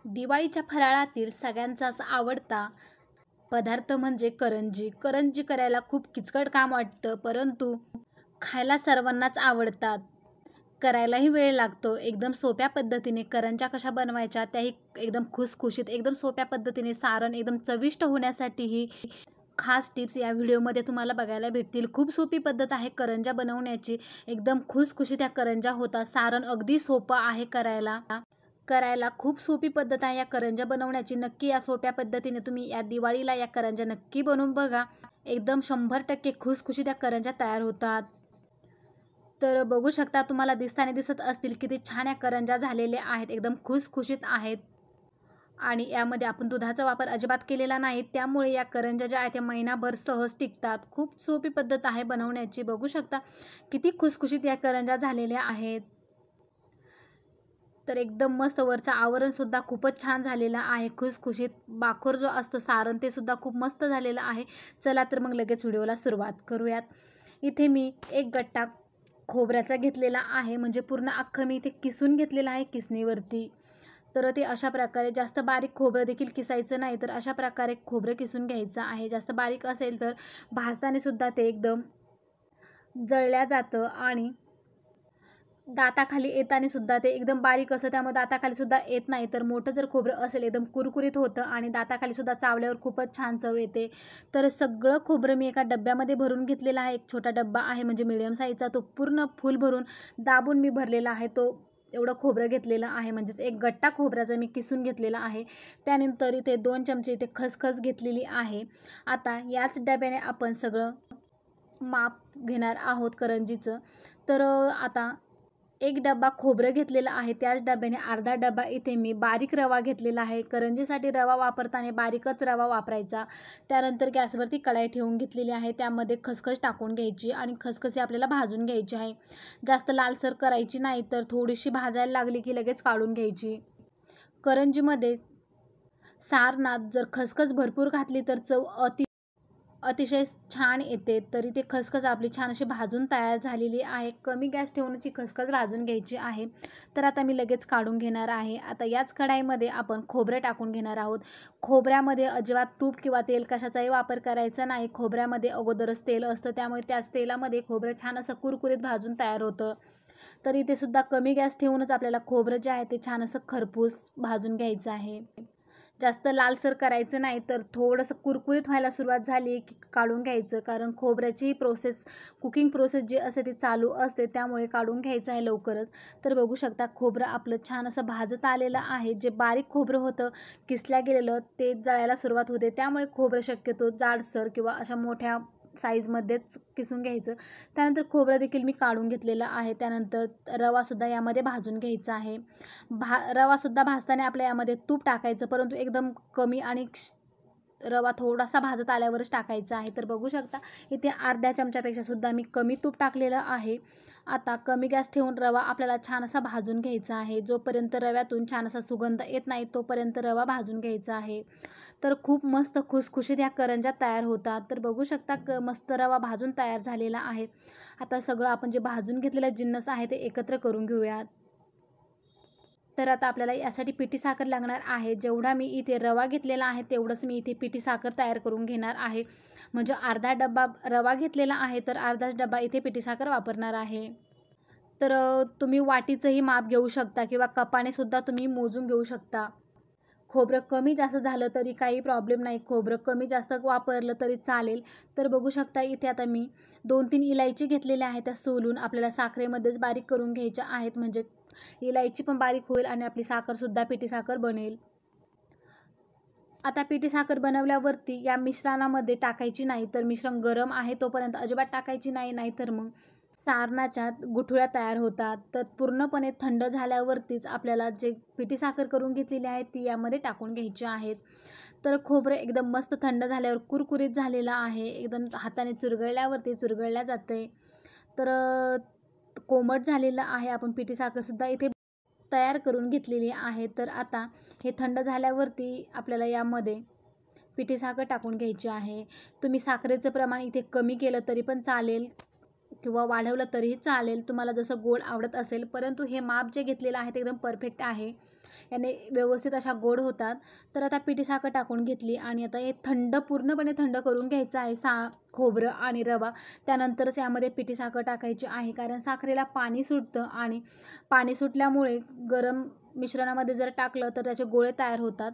दिवाळीच्या फराळातील सगळ्यांचाच आवडता पदार्थ म्हणजे करंजी. करंजी करायला खूप किचकट काम वाटतं, परंतु खायला सर्वांनाच आवडतात. करायलाही वेळ लागतो. एकदम सोप्या पद्धतीने करंज्या कशा बनवायच्या त्याही एकदम खुसखुशीत, एकदम सोप्या पद्धतीने सारण एकदम चविष्ट होण्यासाठीही खास टिप्स या व्हिडिओमध्ये तुम्हाला बघायला भेटतील. खूप सोपी पद्धत आहे करंज्या बनवण्याची. एकदम खुसखुशीत या करंज्या होतात. सारण अगदी सोपं आहे करायला. खूप सोपी पद्धत आहे या करंज्या बनवण्याची. नक्की या सोप्या पद्धतीने तुम्ही या दिवाळीला या करंज्या नक्की बनवून बघा. एकदम 100% खुसखुशीत या करंज्या तयार होतात. तर बघू शकता, तुम्हाला दिसत असतील किती छान या करंज्या झालेल्या आहेत. एकदम खुसखुशीत आहेत आणि यामध्ये आपण दुधाचा वापर अजिबात केलेला नाही, त्यामुळे या करंज्या ज्या आहेत त्या महिनाभर सहज टिकतात. खूप सोपी पद्धत आहे बनवण्याची. बघू शकता किती खुसखुशीत या करंज्या झालेल्या आहेत. तर एकदम मस्त वरचं आवरणसुद्धा खूपच छान झालेलं आहे. खुसखुशीत बाखर जो असतो सारण ते सुद्धा खूप मस्त झालेलं आहे. चला तर मग लगेच व्हिडिओला सुरुवात करूयात. इथे मी एक गट्टा खोबऱ्याचा घेतलेला आहे, म्हणजे पूर्ण अख्खं मी इथे किसून घेतलेलं आहे किसणीवरती. तर ते अशा प्रकारे जास्त बारीक खोबरं देखील किसायचं नाही, तर अशा प्रकारे खोबरं किसून घ्यायचं आहे. जास्त बारीक असेल तर भाजताना सुद्धा ते एकदम जळल्या जातं आणि दाताखाली येताना सुद्धा ते एकदम बारीक असतं, त्यामुळे दाताखाली सुद्धा येत नाही. तर मोठं जर खोबरं असेल एकदम कुरकुरीत होतं आणि दाताखाली सुद्धा चावल्यावर खूपच छान चव येते. तर सगळं खोबरं मी एका डब्यामध्ये भरून घेतलेलं आहे. एक छोटा डब्बा आहे म्हणजे मीडियम साईजचा, तो पूर्ण फुल भरून दाबून मी भरलेला आहे. तो एवढं खोबरं घेतलेलं आहे, म्हणजेच एक गट्टा खोबऱ्याचा मी किसून घेतलेला आहे. त्यानंतर इथे 2 चमचे इथे खसखस घेतलेली आहे. आता याच डब्याने आपण सगळं माप घेणार आहोत करंजीचं. तर आता एक डब्बा खोबरं घेतलेलं आहे, त्याच डब्याने अर्धा डब्बा इथे मी बारीक रवा घेतलेला आहे. करंजीसाठी रवा वापरताना बारीकच रवा वापरायचा. त्यानंतर गॅसवरती कढाई ठेवून घेतलेली आहे. त्यामध्ये खसखस टाकून घ्यायची आणि खसखस आपल्याला भाजून घ्यायची आहे. जास्त लालसर करायची नाही, तर थोडीशी भाजायला लागली की लगेच काढून घ्यायची. करंजीमध्ये सारणात जर खसखस भरपूर घातली तर चव अतिशय छान येते. तरी ते खसखस आपली छान अशी भाजून तयार झालेली आहे. कमी गॅस ठेवून ही खसखस भाजून घ्यायची आहे. तर आता मी लगेच काढून घेणार आहे. आता याच कढाईमध्ये आपण खोबरं टाकून घेणार आहोत. खोबऱ्यामध्ये अजिबात तूप किंवा तेल कशाचाही वापर करायचा नाही. खोबऱ्यामध्ये अगोदरच तेल असतं, त्यामुळे त्याच तेलामध्ये खोबरं छान असं कुरकुरीत भाजून तयार होतं. तर इथे सुद्धा कमी गॅस ठेवूनच आपल्याला खोबरं जे आहे ते छान असं खरपूस भाजून घ्यायचं आहे. जास्त लालसर करायचं नाही, तर थोडंसं कुरकुरीत व्हायला सुरुवात झाली की काढून घ्यायचं. कारण खोबऱ्याची कुकिंग प्रोसेस जी असते ती चालू असते, त्यामुळे काढून घ्यायचं आहे लवकरच. तर बघू शकता खोबरं आपलं छान असं भाजत आलेलं आहे. जे बारीक खोबरं होतं किसल्या गेलेलं ते जळायला सुरुवात होते, त्यामुळे खोबरं शक्यतो जाडसर किंवा अशा मोठ्या साईजमध्येच किसून घ्यायचं. त्यानंतर खोबरं देखील मी काढून घेतलेलं आहे. त्यानंतर रवासुद्धा यामध्ये भाजून घ्यायचा आहे. रवासुद्धा भाजताना आपल्या यामध्ये तूप टाकायचं, परंतु एकदम कमी आणि रवा थोडासा भाजत आल्यावरच टाकायचा आहे. तर बघू शकता इथे अर्ध्या चमच्यापेक्षा सुद्धा मी कमी तूप टाकलेलं आहे. आता कमी गॅस ठेवून रवा आपल्याला छान असा भाजून घ्यायचा आहे. जोपर्यंत रव्यातून छान असा सुगंध येत नाही तोपर्यंत रवा भाजून घ्यायचा आहे. तर खूप मस्त खुसखुशीत या करंज्या तयार होतात. तर बघू शकता मस्त रवा भाजून तयार झालेला आहे. आता सगळं आपण जे भाजून घेतलेलं जिन्नस आहे ते एकत्र करून घेऊयात. तर आता आपल्याला यासाठी पिठी साखर लागणार आहे. जेवढा मी इथे रवा घेतलेला आहे तेवढंच मी इथे पिठी साखर तयार करून घेणार आहे. म्हणजे अर्धा डब्बा रवा घेतलेला आहे, तर अर्धाच डब्बा इथे पिठी साखर वापरणार आहे. तर तुम्ही वाटीचंही माप घेऊ शकता किंवा कपाने सुद्धा तुम्ही मोजून घेऊ शकता. खोबरं कमी जास्त झालं तरी काही प्रॉब्लेम नाही. खोबरं कमी जास्त वापरलं तरी चालेल. तर बघू शकता इथे आता मी 2-3 इलायची घेतलेल्या आहेत. त्या सोलून आपल्याला साखरेमध्येच बारीक करून घ्यायच्या आहेत, म्हणजे इलायची पण बारीक होईल आणि आपली साखरसुद्धा पिठी साखर बनेल. आता पिठी साखर बनवल्यावरती या मिश्रणामध्ये टाकायची नाही, तर मिश्रण गरम आहे तोपर्यंत अजिबात टाकायची नाही, नाहीतर मग सारणाच्या गुठळ्या तयार होतात. तर पूर्णपणे थंड झाल्यावरतीच आपल्याला जे पिठी साखर करून घेतलेली आहे ती यामध्ये टाकून घ्यायची आहेत. तर खोबरं एकदम मस्त थंड झाल्यावर कुरकुरीत झालेलं आहे. एकदम हाताने चुरगळल्यावरती चुरगळल्या जाते. तर कोमट झालेलं आहे. आपण पिठी साखरसुद्धा इथे तयार करून घेतलेली आहे. तर आता हे थंड झाल्यावरती आपल्याला यामध्ये पिठी साखर टाकून घ्यायची आहे. तुम्ही साखरेचं प्रमाण इथे कमी केलं तरी पण चालेल किंवा वाढवलं तरीही चालेल, तुम्हाला जसं गोड आवडत असेल. परंतु हे माप जे घेतलेलं आहे ते एकदम परफेक्ट आहे. याने व्यवस्थित अशा गोड होतात. तर आता पिठी साखर टाकून घेतली आणि आता हे पूर्णपणे थंड करून घ्यायचं आहे खोबरं आणि रवा. त्यानंतरच यामध्ये पिठी साखर टाकायची आहे, कारण साखरेला पाणी सुटतं आणि पाणी सुटल्यामुळे गरम मिश्रणामध्ये जर टाकलं तर त्याचे गोळे तयार होतात.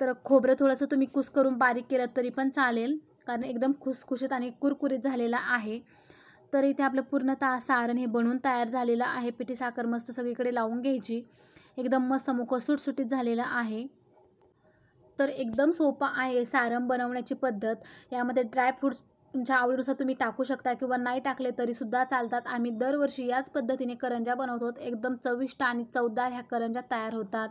तर खोबरं थोडंसं तुम्ही कुस्करून बारीक केलं तरी पण चालेल, कारण एकदम खुसखुशीत आणि कुरकुरीत झालेला आहे. तर इथे आपलं पूर्णतः सारण हे बनवून तयार झालेलं आहे. पिठी साखर मस्त सगळीकडे लावून घ्यायची. एकदम मस्त मुकं सुटसुटीत झालेलं आहे. तर एकदम सोपं आहे सारण बनवण्याची पद्धत. यामध्ये ड्रायफ्रूट्स तुमच्या आवडीनुसार तुम्ही टाकू शकता किंवा नाही टाकले तरीसुद्धा चालतात. आम्ही दरवर्षी याच पद्धतीने करंज्या बनवतो. एकदम चविष्ट आणि चवदार ह्या करंज्या तयार होतात.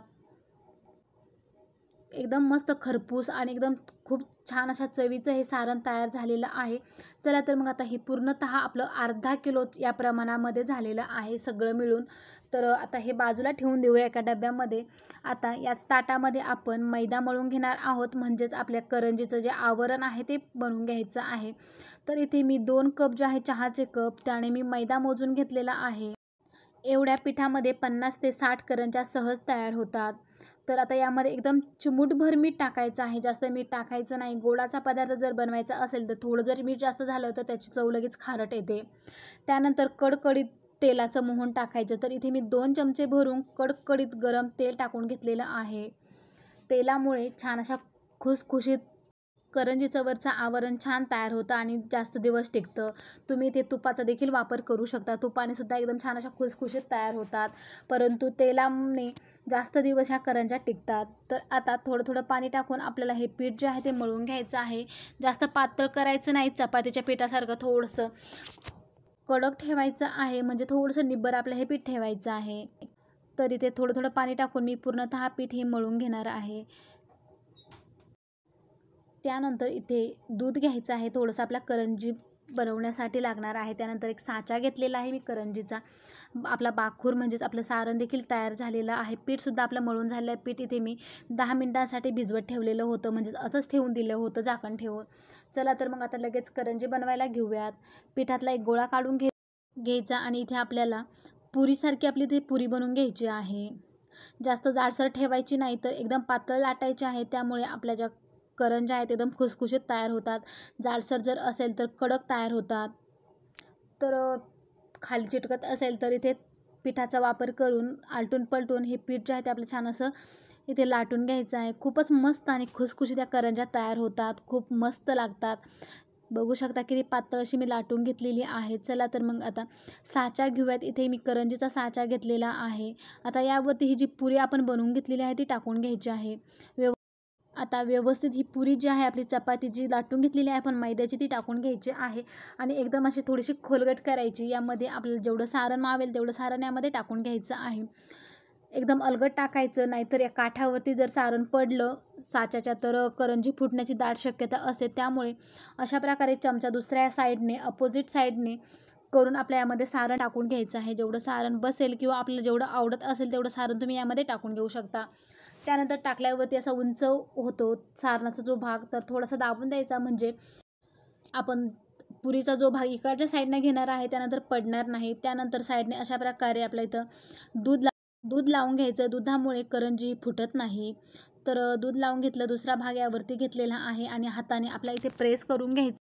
एकदम मस्त खरपूस आणि एकदम खूप छान अशा चवीचं हे सारण तयार झालेलं आहे. चला तर मग आता हे पूर्णतः आपलं अर्धा किलो या प्रमाणामध्ये झालेलं आहे सगळं मिळून. तर आता हे बाजूला ठेवून देऊया एका डब्यामध्ये. आता याच ताटामध्ये आपण मैदा मळून घेणार आहोत, म्हणजेच आपल्या करंजीचं जे आवरण आहे ते बनवून घ्यायचं आहे. तर इथे मी 2 कप जे आहे चहाचे कप, त्याने मी मैदा मोजून घेतलेला आहे. एवढ्या पिठामध्ये 50 ते 60 करंज्या सहज तयार होतात. तर आता यामध्ये एकदम चिमूटभर मीठ टाकायचं आहे, जास्त मीठ टाकायचं नाही. गोडाचा पदार्थ जर बनवायचा असेल तर थोडं जर मीठ जास्त झालं तर त्याची चव लगेच खारट येते. त्यानंतर कडकडीत तेलाचं मोहन टाकायचं. तर इथे मी 2 चमचे भरून कडकडीत गरम तेल टाकून घेतलेलं आहे. तेलामुळे छान अशा खुसखुशीत करंजीचं वरचं आवरण छान तयार होतं आणि जास्त दिवस टिकतं. तुम्ही इथे तुपाचा देखील वापर करू शकता. तुपाने सुद्धा एकदम छान अशा खुसखुशीत तयार होतात, परंतु तेलाने जास्त दिवस ह्या करंज्या टिकतात. तर आता थोडं पाणी टाकून आपल्याला हे पीठ जे आहे ते मळून घ्यायचं आहे. जास्त पातळ करायचं नाही, चपातीच्या पिठासारखं थोडंसं कडक ठेवायचं आहे, म्हणजे थोडंसं निब्बर आपलं हे पीठ ठेवायचं आहे. तर इथे थोडं पाणी टाकून मी पूर्णतः पीठ हे मळून घेणार आहे. त्यानंतर इथे दूध घ्यायचं आहे, थोडंसं आपला करंजी बनवण्यासाठी लागणार आहे. त्यानंतर एक साचा घेतलेला आहे मी करंजीचा. आपला बाखूर म्हणजेच आपलं सारण देखील तयार झालेलं आहे. पीठसुद्धा आपलं मळून झालेलं आहे. पीठ इथे मी 10 मिनिटांसाठी भिजवत ठेवलेलं होतं, म्हणजेच असंच ठेवून दिलं होतं झाकण ठेवून. चला तर मग आता लगेच करंजी बनवायला घेऊयात. पिठातला एक गोळा काढून घ्यायचा आणि इथे आपल्याला पुरीसारखी आपली ती पुरी बनवून घ्यायची आहे. जास्त जाडसर ठेवायची नाही, तर एकदम पातळ लाटायची आहे. त्यामुळे आपल्या ज्या करंज्या आहेत एकदम खुसखुशीत तयार होतात. जाडसर जर असेल तर कडक तयार होतात. तर खाली चिटकत असेल तर इथे पिठाचा वापर करून आलटून पलटून हे पीठ जे आहे ते आपलं छान असं इथे लाटून घ्यायचं आहे. खूपच मस्त आणि खुसखुशीत या करंज्या तयार होतात. खूप मस्त लागतात. बघू शकता किती पातळ अशी मी लाटून घेतलेली आहे. चला तर मग आता साचा घेऊयात. इथे मी करंजीचा साचा घेतलेला आहे. आता यावरती ही जी पुरी आपण बनवून घेतलेली आहे ती टाकून घ्यायची आहे. आता व्यवस्थित ही पुरी जी आहे आपली चपाती जी लाटून घेतलेली आहे आपण मैद्याची, ती टाकून घ्यायची आहे आणि एकदम अशी थोडीशी खोलगट करायची. यामध्ये आपल्याला जेवढं सारण मावेल तेवढं सारण यामध्ये टाकून घ्यायचं आहे. एकदम अलगद टाकायचं, नाहीतर या काठावरती जर सारण पडलं साच्याच्या तर करंजी फुटण्याची दाट शक्यता असते. त्यामुळे अशा प्रकारे चमचा दुसऱ्या साईडने अपोजिट साईडने करून आपल्या यामध्ये सारण टाकून घ्यायचं आहे. जेवढं सारण बसेल किंवा आपल्याला जेवढं आवडत असेल तेवढं सारण तुम्ही यामध्ये टाकून घेऊ शकता. त्यानंतर टाकल्यावरती असा उंच होतो सारणाचा जो भाग, तर थोडासा दाबून द्यायचा, म्हणजे आपण पुरीचा जो भाग इकडच्या साईडने घेणार आहे त्यानंतर पडणार नाही. त्यानंतर साईडने अशा प्रकारे आपल्या इथं दूध लावून घ्यायचं. दुधामुळे करंजी फुटत नाही. तर दूध लावून घेतलं, दुसरा भाग यावरती घेतलेला आहे आणि हाताने आपल्या इथे प्रेस करून घ्यायचं,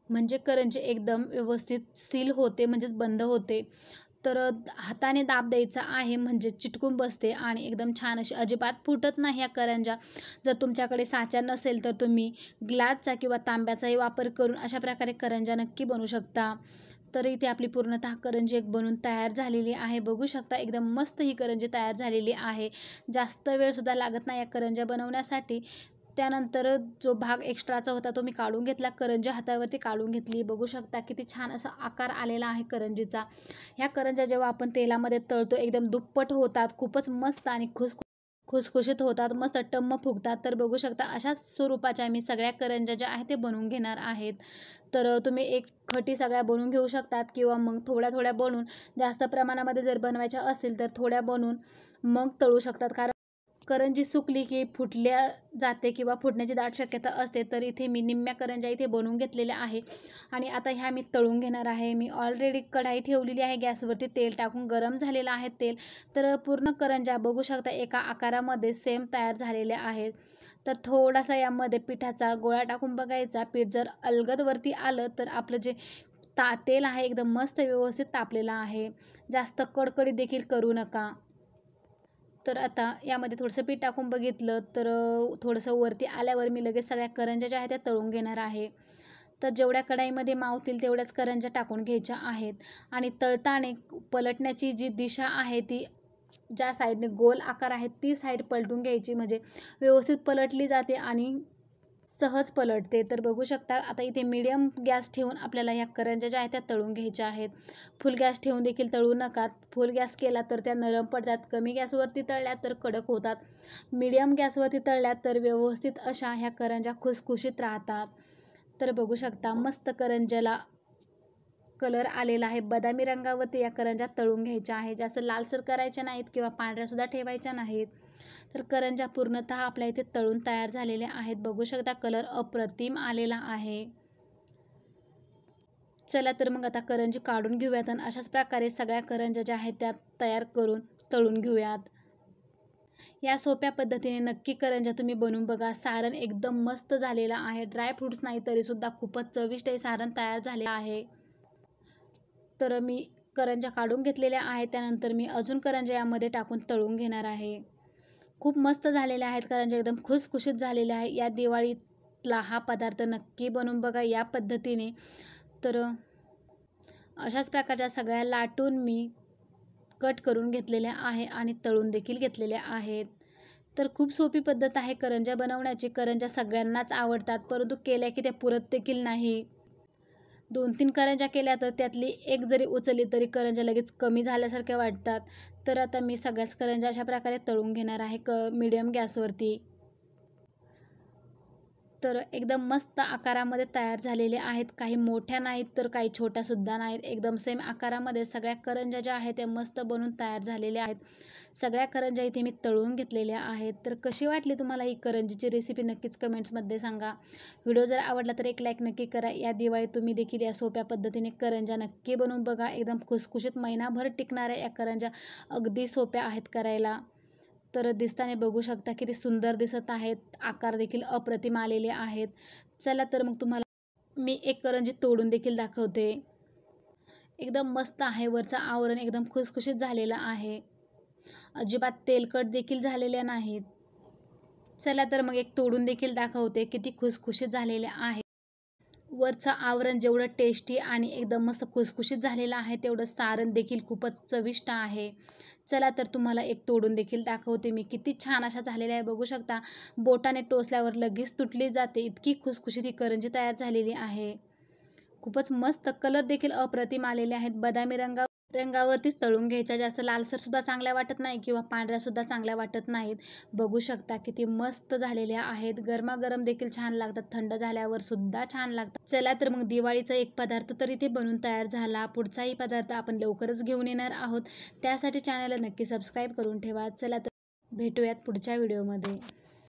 म्हणजे करंजी एकदम व्यवस्थित सील होते, म्हणजेच बंद होते. तर हाताने दाब द्यायचा आहे, म्हणजे चिटकून बसते आणि एकदम छान अशी अजिबात फुटत नाही या करंज्या. जर तुमच्याकडे साचा नसेल तर तुम्ही ग्लासचा किंवा तांब्याचाही वापर करून अशा प्रकारे करंज्या नक्की बनवू शकता. तर इथे आपली पूर्णतः करंजी एक बनून तयार झालेली आहे. बघू शकता एकदम मस्त ही करंजी तयार झालेली आहे. जास्त वेळसुद्धा लागत नाही या करंज्या बनवण्यासाठी. त्यानंतर जो भाग एक्स्ट्राचा होता तो मी काढून घेतला. करंजी हातावरती काढून घेतली. बघू शकता किती छान असा आकार आलेला आहे करंजीचा. ह्या करंज्या जेव्हा आपण तेलामध्ये तळतो एकदम दुप्पट होतात. खूपच मस्त आणि खुसखुशीत होतात. मस्त टम्म फुगतात. तर बघू शकता अशाच स्वरूपाच्या मी सगळ्या करंज्या ज्या आहेत ते बनवून घेणार आहेत. तर तुम्ही एक खटी सगळ्या बनवून घेऊ शकतात किंवा मग थोड्या बनवून, जास्त प्रमाणामध्ये जर बनवायच्या असतील तर थोड्या बनवून मग तळू शकतात. कारण करंजी सुकली की फुटल्या जाते किंवा फुटण्याची दाट शक्यता असते. तर इथे मी निम्म्या करंज्या इथे बनवून घेतलेल्या आहे आणि आता ह्या मी तळून घेणार आहे. मी ऑलरेडी कढाई ठेवलेली आहे गॅसवरती, तेल टाकून गरम झालेलं आहे तेल. तर पूर्ण करंज्या बघू शकता एका आकारामध्ये सेम तयार झालेल्या आहेत. तर थोडासा यामध्ये पिठाचा गोळा टाकून बघायचा. पीठ जर अलगदवरती आलं तर आपलं जे तेल आहे एकदम मस्त व्यवस्थित तापलेलं आहे. जास्त कडकडीत देखील करू नका. तर आता यामध्ये थोडंसं पीठ टाकून बघितलं तर थोडंसं वरती आल्यावर मी लगेच सगळ्या करंज्या ज्या आहेत त्या तळून घेणार आहे. तर जेवढ्या कढाईमध्ये मावतील तेवढ्याच करंज्या टाकून घ्यायच्या आहेत आणि तळताना पलटण्याची जी दिशा आहे ती ज्या साईडने गोल आकार आहे ती साईड पलटून घ्यायची, म्हणजे व्यवस्थित पलटली जाते आणि सहज पलटते. तर बघू शकता आता इथे मीडियम गॅस ठेवून आपल्याला ह्या करंज्या ज्या आहेत त्या तळून घ्यायच्या आहेत. फुल गॅस ठेवून देखील तळू नका. फुल गॅस केला तर त्या नरम पडतात, कमी गॅसवरती तळल्या तर कडक होतात. मीडियम गॅसवरती तळल्या तर व्यवस्थित अशा ह्या करंज्या खुसखुशीत राहतात. तर बघू शकता मस्त करंज्याला कलर आलेला आहे. बदामी रंगावरती या करंज्या तळून घ्यायच्या आहेत. जास्त लालसर करायच्या नाहीत किंवा पांढऱ्यासुद्धा ठेवायच्या नाहीत. तर करंज्या पूर्णतः आपल्या इथे तळून तयार झालेल्या आहेत. बघू शकता कलर अप्रतिम आलेला आहे. चला तर मग आता करंजी काढून घेऊयात आणि अशाच प्रकारे सगळ्या करंज्या ज्या आहेत त्या तयार करून तळून घेऊयात. या सोप्या पद्धतीने नक्की करंज्या तुम्ही बनवून बघा. सारण एकदम मस्त झालेलं आहे. ड्रायफ्रूट्स नाही तरीसुद्धा खूपच चविष्ट हे सारण तयार झाले आहे. तर मी करंज्या काढून घेतलेल्या आहेत. त्यानंतर मी अजून करंज्या यामध्ये टाकून तळून घेणार आहे. खूप मस्त झालेल्या आहेत करंज्या, एकदम खुसखुशीत झालेल्या आहे. या दिवाळीतला हा पदार्थ नक्की बनवून बघा या पद्धतीने. तर अशाच प्रकारच्या सगळ्या लाटून मी कट करून घेतलेल्या आहे आणि तळून देखील घेतलेल्या आहेत. तर खूप सोपी पद्धत आहे करंज्या बनवण्याची. करंज्या सगळ्यांनाच आवडतात, परंतु केल्या की त्या पुरत देखील नाही. 2-3 करंज्या केल्या तर त्यातली एक जरी उचलली तरी करंज्या लगेच कमी झाल्यासारख्या वाटतात. तर आता मी सगळ्याच करंज्या अशा प्रकारे तळून घेणार आहे मीडियम गॅसवरती. तर एकदम मस्त आकारामध्ये तयार झालेले आहेत. काही मोठ्या नाहीत तर काही छोट्यासुद्धा नाहीत. एकदम सेम आकारामध्ये सगळ्या करंज्या ज्या आहेत त्या मस्त बनून तयार झालेल्या आहेत. सगळ्या करंज्या इथे मी तळून घेतलेल्या आहेत. तर कशी वाटली तुम्हाला ही करंजीची रेसिपी नक्कीच कमेंट्समध्ये सांगा. व्हिडिओ जर आवडला तर एक लाईक नक्की करा. या दिवाळीत तुम्ही देखील या सोप्या पद्धतीने करंज्या नक्की बनवून बघा. एकदम खुसखुशीत महिनाभर टिकणाऱ्या या करंज्या अगदी सोप्या आहेत करायला. तर दिसताना बघू शकता किती सुंदर दिसत आहेत. आकार देखील अप्रतिम आलेले आहेत. चला तर मग तुम्हाला मी एक करंजी तोडून देखील दाखवते. एकदम मस्त आहे. वरचं आवरण एकदम खुसखुशीत झालेलं आहे. अजिबात तेलकट देखील झालेल्या नाहीत. चला तर मग एक तोडून देखील दाखवते. किती खुसखुशीत झालेले आहे. वरचं आवरण जेवढं टेस्टी आणि एकदम मस्त खुसखुशीत झालेलं आहे तेवढं सारण देखील खूपच चविष्ट आहे. चला तर तुम्हाला एक तोडून देखील दाखवते मी. किती छान अशा झालेल्या आहे बघू शकता. बोटाने टोचल्यावर लगेच तुटली जाते, इतकी खुसखुशीत ही करंजी तयार झालेली आहे. खूपच मस्त कलर देखील अप्रतिम आलेले आहेत. बदामी रंगावरतीच तळून घ्यायच्या. जास्त लालसरसुद्धा चांगल्या वाटत नाही किंवा पांढऱ्यासुद्धा चांगल्या वाटत नाहीत. बघू शकता किती मस्त झालेल्या आहेत. गरमागरम देखील छान लागतात, थंड झाल्यावर सुद्धा छान लागतात. चला तर मग दिवाळीचा एक पदार्थ तर इथे बनून तयार झाला. पुढचाही पदार्थ आपण लवकरच घेऊन येणार आहोत. त्यासाठी चॅनलला नक्की सबस्क्राईब करून ठेवा. चला तर भेटूयात पुढच्या व्हिडिओमध्ये.